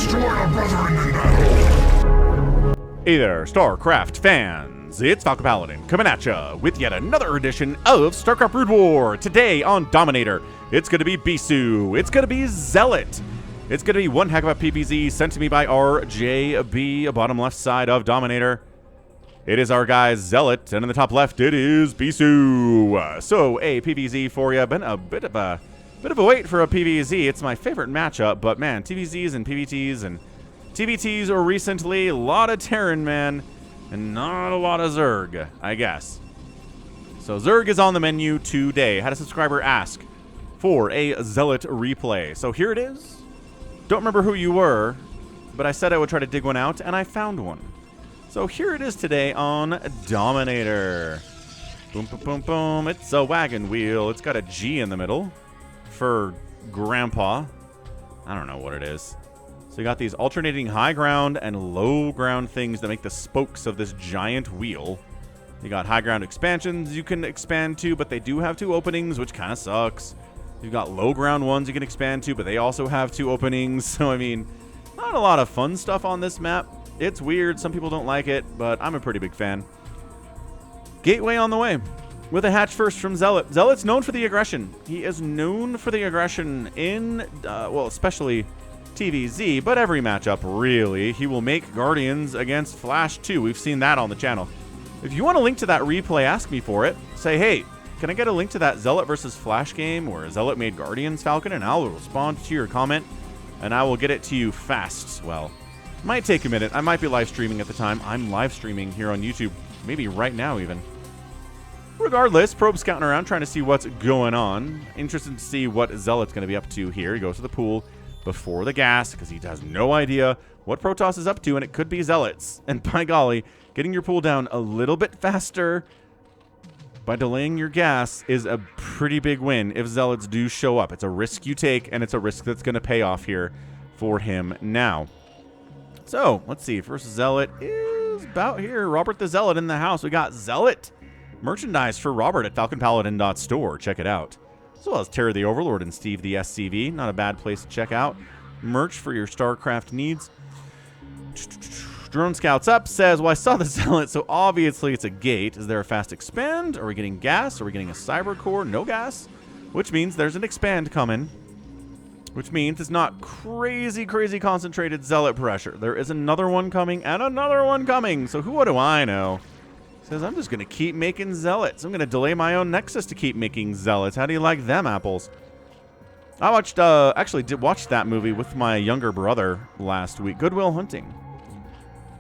destroy our brethren in that hole. Hey there, StarCraft fans! It's Falcon Paladin coming at ya with yet another edition of StarCraft Brood War. Today on Dominator, it's going to be Bisu, it's going to be ZeLoT, it's going to be one heck of a PPZ sent to me by RJB, bottom left side of Dominator. It is our guy ZeLoT, and in the top left it is Bisu. So a PVZ for you. Been a bit of a wait for a PVZ. It's my favorite matchup, but man, TVZs and PVTs and TVTs or recently a lot of Terran, man, and not a lot of Zerg, I guess. So Zerg is on the menu today. Had a subscriber ask for a ZeLoT replay. So here it is. Don't remember who you were, but I said I would try to dig one out, and I found one. So here it is today on Dominator. Boom, boom, boom, boom. It's a wagon wheel. It's got a G in the middle for Grandpa. I don't know what it is. So you got these alternating high ground and low ground things that make the spokes of this giant wheel. You got high ground expansions you can expand to, but they do have 2 openings, which kind of sucks. You've got low ground ones you can expand to, but they also have 2 openings. So, I mean, not a lot of fun stuff on this map. It's weird. Some people don't like it, but I'm a pretty big fan. Gateway on the way with a hatch first from ZeLoT. ZeLoT's known for the aggression. He is known for the aggression in, well, especially TVZ, but every matchup, really. He will make Guardians against Flash 2. We've seen that on the channel. If you want a link to that replay, ask me for it. Say, hey, can I get a link to that ZeLoT versus Flash game where ZeLoT made Guardians, Falcon? And I'll respond to your comment, and I will get it to you fast. Well, might take a minute. I might be live streaming at the time. I'm live streaming here on YouTube, maybe right now even. Regardless, Probe scouting around, trying to see what's going on. Interested to see what ZeLoT's going to be up to here. He goes to the pool before the gas because he has no idea what Protoss is up to, and it could be ZeLoT's. And by golly, getting your pool down a little bit faster by delaying your gas is a pretty big win if ZeLoT's do show up. It's a risk you take, and it's a risk that's going to pay off here for him now. So, let's see. First ZeLoT is about here. Robert the ZeLoT in the house. We got ZeLoT merchandise for Robert at falconpaladin.store. Check it out. As well as Terry the Overlord and Steve the SCV. Not a bad place to check out. Merch for your StarCraft needs. Drone Scouts up says, well, I saw the ZeLoT, so obviously it's a gate. Is there a fast expand? Are we getting gas? Are we getting a cyber core? No gas. Which means there's an expand coming. Which means it's not crazy concentrated ZeLoT pressure. There is another one coming and another one coming. So what do I know? Says, I'm just going to keep making ZeLoTs. I'm going to delay my own Nexus to keep making ZeLoTs. How do you like them apples? I watched, actually did watch that movie with my younger brother last week. Good Will Hunting.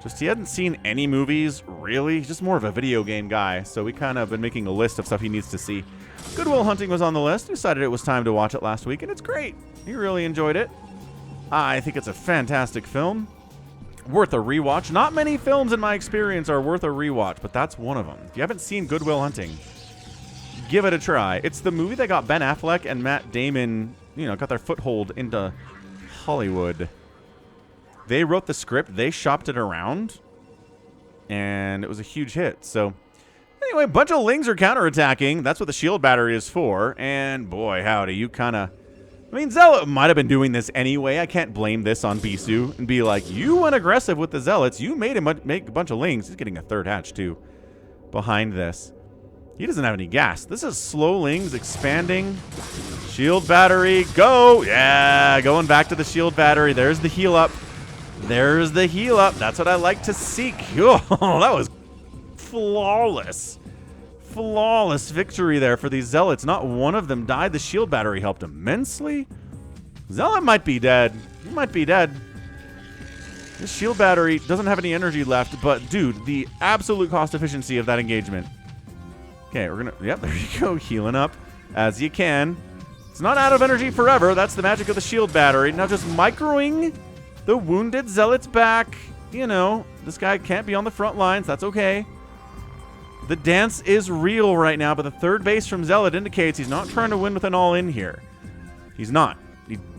Just, he hadn't seen any movies, really. He's just more of a video game guy. So we kind of been making a list of stuff he needs to see. Good Will Hunting was on the list. Decided it was time to watch it last week, and it's great. He really enjoyed it. I think it's a fantastic film. Worth a rewatch. Not many films in my experience are worth a rewatch, but that's one of them. If you haven't seen Good Will Hunting, give it a try. It's the movie that got Ben Affleck and Matt Damon, you know, got their foothold into Hollywood. They wrote the script, they shopped it around, and it was a huge hit. So anyway, a bunch of Lings are counterattacking. That's what the shield battery is for. And boy, howdy, you kind of... I mean, ZeLoT might have been doing this anyway. I can't blame this on Bisu and be like, you went aggressive with the ZeLoTs. You made him make a bunch of Lings. He's getting a third hatch, too, behind this. He doesn't have any gas. This is slow Lings expanding. Shield battery, go! Yeah, going back to the shield battery. There's the heal up. There's the heal up. That's what I like to seek. Oh, that was flawless. Flawless victory there for these ZeLoTs. Not one of them died. The shield battery helped immensely. ZeLoT might be dead. He might be dead. This shield battery doesn't have any energy left, but dude, the absolute cost efficiency of that engagement. Okay, we're gonna, yep, there you go, healing up as you can. It's not out of energy forever. That's the magic of the shield battery. Now just microing the wounded ZeLoTs back. You know, this guy can't be on the front lines. That's okay. The dance is real right now, but the third base from ZeLoT indicates he's not trying to win with an all-in here. He's not.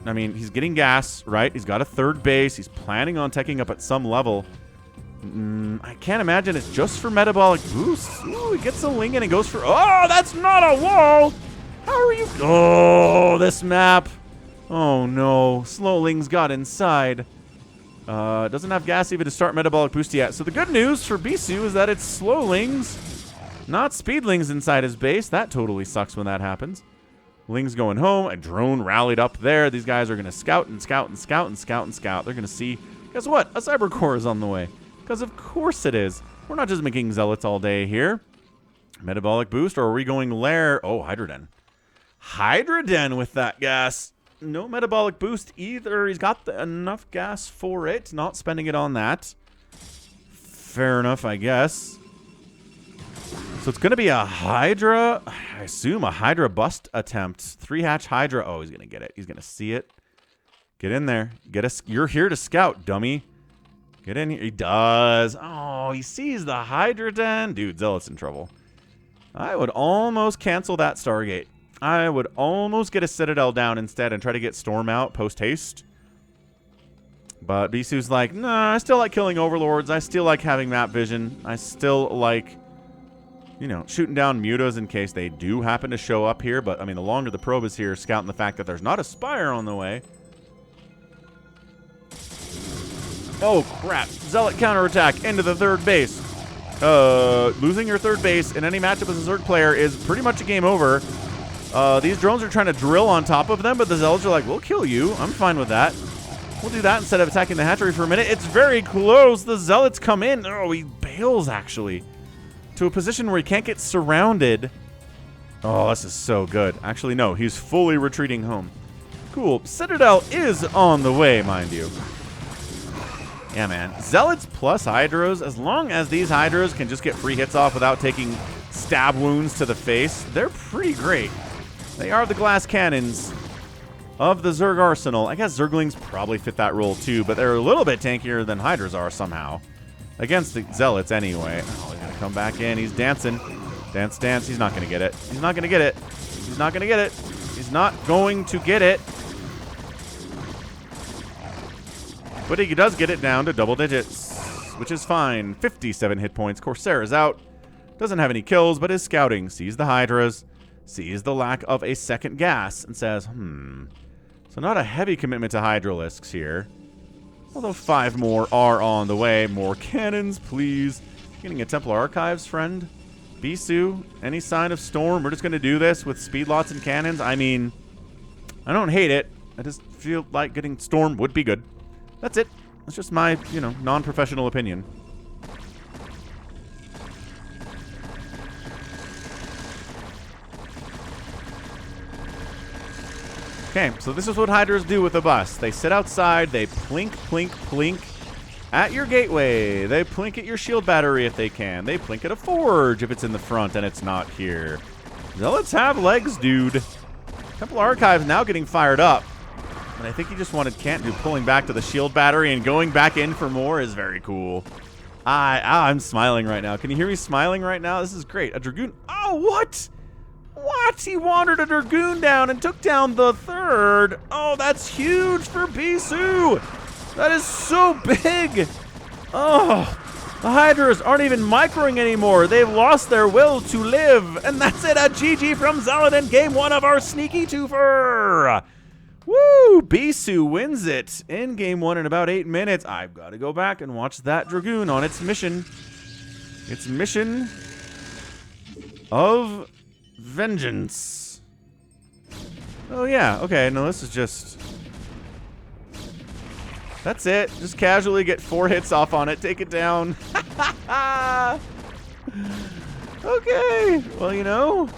I mean, he's getting gas, right? He's got a third base. He's planning on taking up at some level. I can't imagine it's just for metabolic boosts. Ooh, he gets a Ling and he goes for... Oh, that's not a wall! How are you... Oh, this map. Oh, no. Slowlings got inside. Doesn't have gas even to start metabolic boost yet. So the good news for Bisu is that it's slowlings, not speedlings inside his base. That totally sucks when that happens. Ling's going home. A drone rallied up there. These guys are going to scout and scout and scout and scout and scout. They're going to see, guess what? A cyber core is on the way. Because of course it is. We're not just making zealots all day here. Metabolic boost, or are we going lair? Oh, Hydroden. Hydroden with that gas. No metabolic boost either. He's got enough gas for it. Not spending it on that. Fair enough, I guess. So it's going to be a Hydra, I assume a Hydra bust attempt. 3-hatch Hydra. Oh, he's going to get it. He's going to see it. Get in there. You're here to scout, dummy. Get in here. He does. Oh, he sees the Hydra den. Dude, Zealot's in trouble. I would almost cancel that Stargate. I would almost get a Citadel down instead and try to get Storm out post-haste. But Bisu's like, nah, I still like killing Overlords. I still like having map vision. I still like, you know, shooting down mutas in case they do happen to show up here. But, I mean, the longer the probe is here, scouting the fact that there's not a Spire on the way. Oh, crap. Zealot counterattack into the third base. Losing your third base in any matchup as a Zerg player is pretty much a game over. These drones are trying to drill on top of them, but the Zealots are like, we'll kill you. I'm fine with that. We'll do that instead of attacking the hatchery for a minute. It's very close. The Zealots come in. Oh, he bails, actually, to a position where he can't get surrounded. Oh, this is so good. Actually, no. He's fully retreating home. Cool. Citadel is on the way, mind you. Yeah, man. Zealots plus Hydras. As long as these Hydras can just get free hits off without taking stab wounds to the face, they're pretty great. They are the glass cannons of the Zerg arsenal. I guess Zerglings probably fit that role too, but they're a little bit tankier than Hydras are somehow. Against the Zealots anyway. Oh, he's going to come back in. He's dancing. Dance, dance. He's not going to get it. He's not going to get it. He's not going to get it. He's not going to get it. But he does get it down to double digits, which is fine. 57 hit points. Corsair is out. Doesn't have any kills, but is scouting. Sees the Hydras. Sees the lack of a second gas and says, So not a heavy commitment to Hydralisks here. Although 5 more are on the way. More cannons, please. Getting a Templar Archives, friend. Bisu, any sign of Storm? We're just going to do this with speedlots and cannons. I mean, I don't hate it. I just feel like getting Storm would be good. That's it. That's just my, non-professional opinion. Okay, so this is what Hydras do with a bus. They sit outside, they plink, plink, plink at your gateway. They plink at your shield battery if they can. They plink at a forge if it's in the front and it's not here. Zealots have legs, dude. Temple Archives now getting fired up. And I think he just wanted Cantu pulling back to the shield battery and going back in for more is very cool. I'm smiling right now. Can you hear me smiling right now? This is great. A Dragoon. Oh, what? What? He wandered a Dragoon down and took down the third. Oh, that's huge for Bisu. That is so big. Oh, the Hydras aren't even microing anymore. They've lost their will to live. And that's it. A GG from ZeLoT in game 1 of our sneaky twofer. Woo! Bisu wins it in game 1 in about 8 minutes. I've got to go back and watch that Dragoon on its mission. Its mission of vengeance. Oh, yeah. Okay, no, this is just... That's it. Just casually get 4 hits off on it. Take it down. Okay. Well,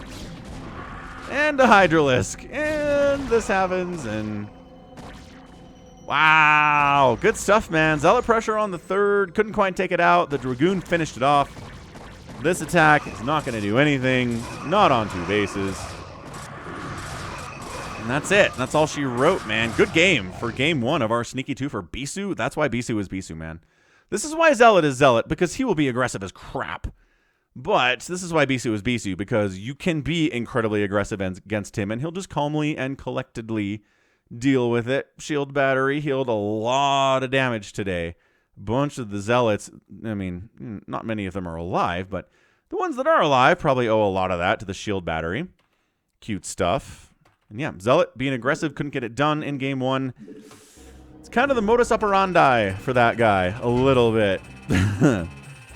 and a Hydralisk. And this happens, and... Wow. Good stuff, man. Zealot pressure on the third. Couldn't quite take it out. The Dragoon finished it off. This attack is not going to do anything. Not on 2 bases. And that's it. That's all she wrote, man. Good game for game 1 of our sneaky 2 for Bisu. That's why Bisu is Bisu, man. This is why ZeLoT is ZeLoT, because he will be aggressive as crap. But this is why Bisu is Bisu, because you can be incredibly aggressive against him, and he'll just calmly and collectedly deal with it. Shield battery healed a lot of damage today. Bunch of the Zealots, I mean, not many of them are alive, but the ones that are alive probably owe a lot of that to the shield battery. Cute stuff. And yeah, ZeLoT being aggressive, couldn't get it done in game 1. It's kind of the modus operandi for that guy, a little bit.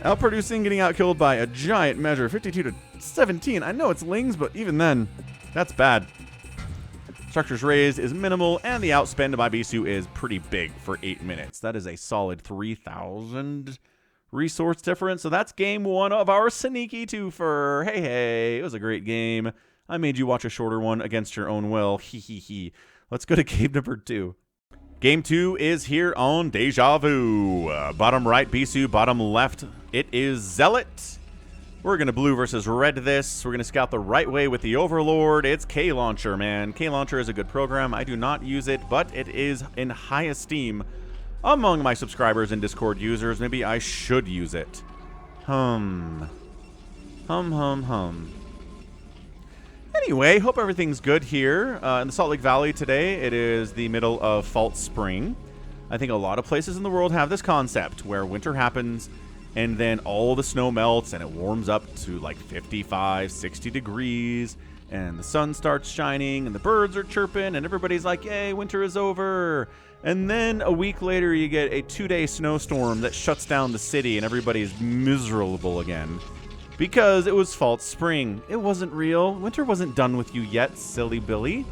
Outproducing, getting outkilled by a giant measure, 52 to 17. I know it's Lings, but even then, that's bad. Structures raised is minimal, and the outspend by Bisu is pretty big for 8 minutes. That is a solid 3,000 resource difference. So that's game 1 of our sneaky twofer. Hey, it was a great game. I made you watch a shorter one against your own will. He. Let's go to game number 2. Game 2 is here on Deja Vu. Bottom right, Bisu. Bottom left, it is ZeLoT. We're going to blue versus red this. We're going to scout the right way with the Overlord. It's K-Launcher, man. K-Launcher is a good program. I do not use it, but it is in high esteem among my subscribers and Discord users. Maybe I should use it. Hum. Anyway, hope everything's good here. In the Salt Lake Valley today, it is the middle of Fall Spring. I think a lot of places in the world have this concept where winter happens and then all the snow melts and it warms up to like 55, 60 degrees and the sun starts shining and the birds are chirping and everybody's like, yay, winter is over. And then a week later, you get a 2-day snowstorm that shuts down the city and everybody's miserable again. Because it was false spring. It wasn't real. Winter wasn't done with you yet, silly Billy.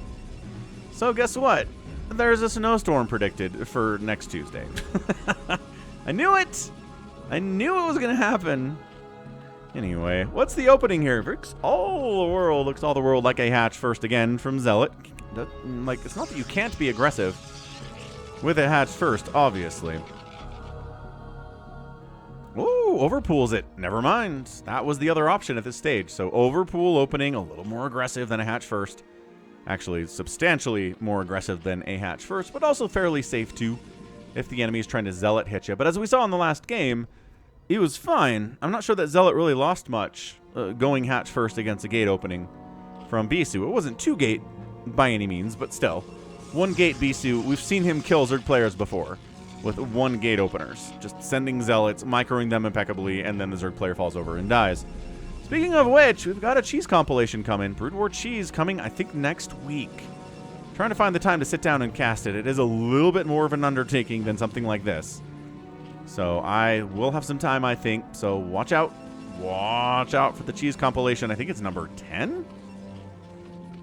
So guess what? There's a snowstorm predicted for next Tuesday. I knew it! I knew it was going to happen. Anyway, what's the opening here? Looks all the world like a hatch first again from ZeLoT. Like, it's not that you can't be aggressive with a hatch first, obviously. Ooh, overpools it. Never mind. That was the other option at this stage. So overpool opening, a little more aggressive than a hatch first. Actually, substantially more aggressive than a hatch first, but also fairly safe too if the enemy is trying to ZeLoT hit you. But as we saw in the last game, it was fine. I'm not sure that ZeLoT really lost much going hatch first against a gate opening from Bisu. It wasn't 2 gate by any means, but still. 1 gate Bisu, we've seen him kill Zerg players before with 1 gate openers. Just sending ZeLoTs, microing them impeccably, and then the Zerg player falls over and dies. Speaking of which, we've got a cheese compilation coming. Brood War cheese coming, I think, next week. Trying to find the time to sit down and cast it. It is a little bit more of an undertaking than something like this. So I will have some time, I think. So watch out. Watch out for the cheese compilation. I think it's number 10?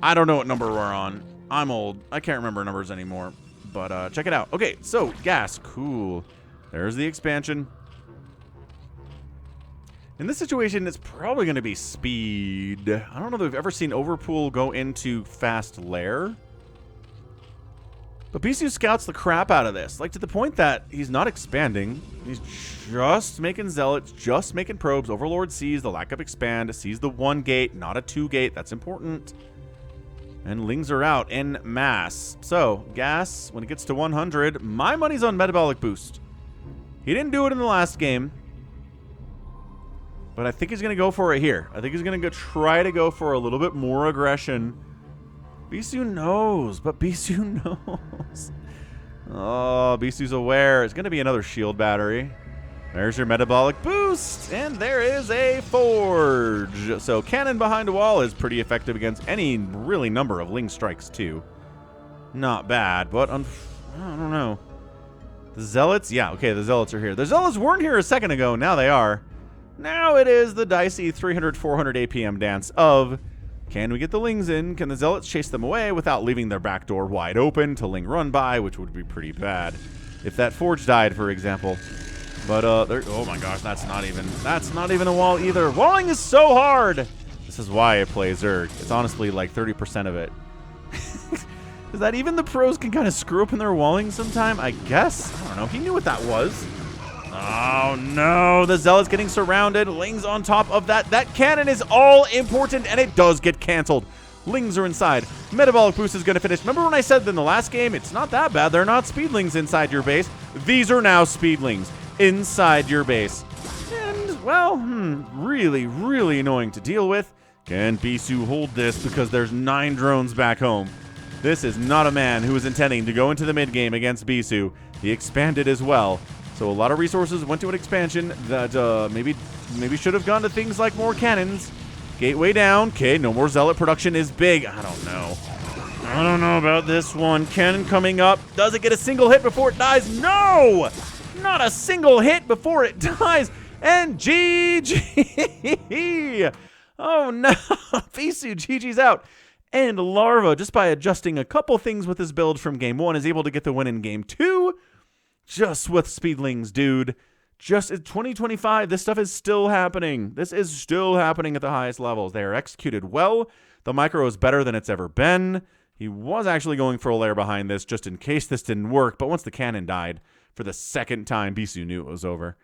I don't know what number we're on. I'm old. I can't remember numbers anymore. But check it out. Okay, so gas. Cool. There's the expansion. In this situation, it's probably going to be speed. I don't know that we've ever seen Overpool go into fast lair. But Bisu scouts the crap out of this. Like, to the point that he's not expanding. He's just making zealots, just making probes. Overlord sees the lack of expand, sees the 1 gate, not a 2 gate. That's important. And Lings are out en masse. So, gas, when it gets to 100, my money's on metabolic boost. He didn't do it in the last game. But I think he's going to go for it here. I think he's going to try to go for a little bit more aggression. Bisu knows, but Bisu knows. Oh, Bisu's aware. It's going to be another shield battery. There's your metabolic boost, and there is a forge. So cannon behind a wall is pretty effective against any really number of Ling strikes too. Not bad, but I don't know. The zealots? Yeah, okay, the zealots are here. The zealots weren't here a second ago. Now they are. Now it is the dicey 300-400 APM dance of, can we get the Lings in? Can the zealots chase them away without leaving their back door wide open to Ling run by, which would be pretty bad if that forge died, for example. But oh my gosh, that's not even a wall either. Walling is so hard. This is why I play Zerg. It's honestly like 30% of it. Is that even the pros can kind of screw up in their walling sometime? I guess. I don't know. He knew what that was. Oh no, the zealot's getting surrounded. Lings on top of that. That cannon is all important, and it does get canceled. Lings are inside. Metabolic boost is going to finish. Remember when I said in the last game, it's not that bad. They're not speedlings inside your base. These are now speedlings inside your base. And, well, really, really annoying to deal with. Can Bisu hold this because there's 9 drones back home? This is not a man who is intending to go into the mid game against Bisu. He expanded as well. So a lot of resources went to an expansion that maybe should have gone to things like more cannons. Gateway down. Okay, no more zealot production is big. I don't know. I don't know about this one. Cannon coming up. Does it get a single hit before it dies? No! Not a single hit before it dies. And GG! Oh no! Bisu, GG's out. And Larva, just by adjusting a couple things with his build from game 1, is able to get the win in game 2. Just with speedlings, dude. Just in 2025, this stuff is still happening. This is still happening at the highest levels. They are executed well. The micro is better than it's ever been. He was actually going for a lair behind this just in case this didn't work, but once the cannon died for the second time, Bisu knew it was over.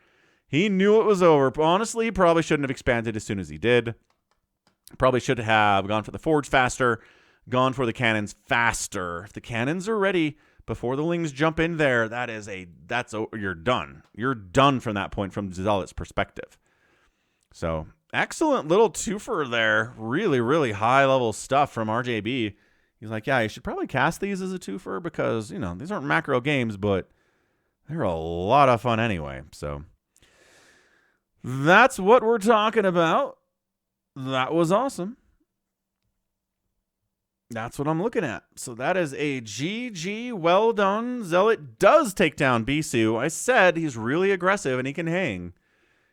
He knew it was over. Honestly, he probably shouldn't have expanded as soon as he did. Probably should have gone for the forge faster, gone for the cannons faster. If the cannons are ready before the lings jump in there, you're done. You're done from that point from ZeLoT's perspective. So, excellent little twofer there. Really, really high level stuff from RJB. He's like, yeah, you should probably cast these as a twofer because, you know, these aren't macro games, but they're a lot of fun anyway. So, that's what we're talking about. That was awesome. That's what I'm looking at. So that is a GG. Well done. ZeLoT does take down Bisu. I said he's really aggressive and he can hang.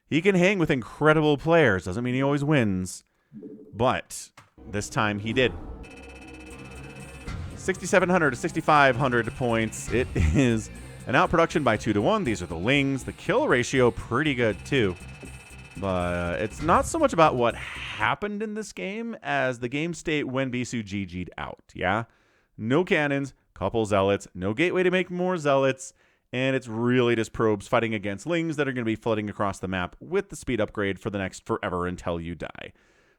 He can hang with incredible players. Doesn't mean he always wins. But this time he did. 6,700 to 6,500 points. It is an outproduction by 2-1. These are the lings. The kill ratio pretty good too. But it's not so much about what happened in this game as the game state when Bisu GG'd out, yeah? No cannons, couple ZeLoTs, no gateway to make more ZeLoTs, and it's really just probes fighting against lings that are going to be flooding across the map with the speed upgrade for the next forever until you die.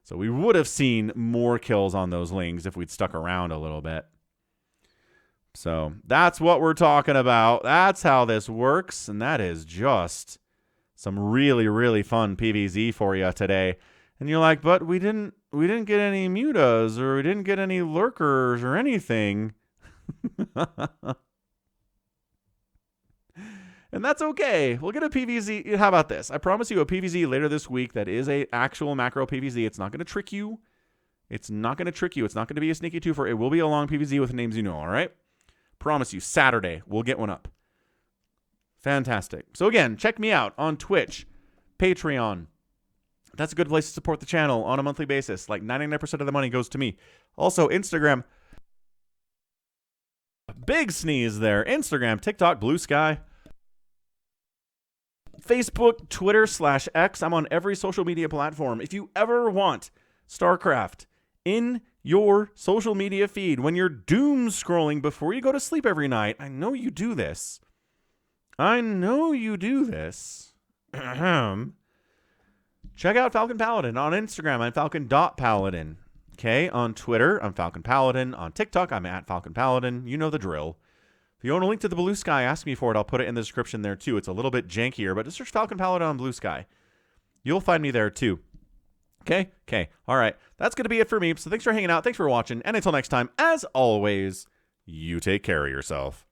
So we would have seen more kills on those lings if we'd stuck around a little bit. So that's what we're talking about. That's how this works, and that is just some really, really fun PvZ for you today. And you're like, but we didn't get any mutas, or we didn't get any lurkers or anything. And that's okay. We'll get a PvZ. How about this? I promise you a PvZ later this week that is a actual macro PvZ. It's not going to trick you. It's not going to trick you. It's not going to be a sneaky twofer. It will be a long PvZ with names you know, all right? Promise you, Saturday, we'll get one up. Fantastic. So again, check me out on Twitch, Patreon. That's a good place to support the channel on a monthly basis. Like 99% of the money goes to me. Also, Instagram. Big sneeze there. Instagram, TikTok, Blue Sky. Facebook, Twitter /X. I'm on every social media platform. If you ever want StarCraft in your social media feed when you're doom scrolling before you go to sleep every night, I know you do this. I know you do this. Check out Falcon Paladin on Instagram. I'm falcon.paladin. Okay, on Twitter, I'm Falcon Paladin. On TikTok, I'm at Falcon Paladin. You know the drill. If you want a link to the Blue Sky, ask me for it. I'll put it in the description there too. It's a little bit jankier, but just search Falcon Paladin on Blue Sky. You'll find me there too. Okay? Okay. All right. That's going to be it for me. So thanks for hanging out. Thanks for watching. And until next time, as always, you take care of yourself.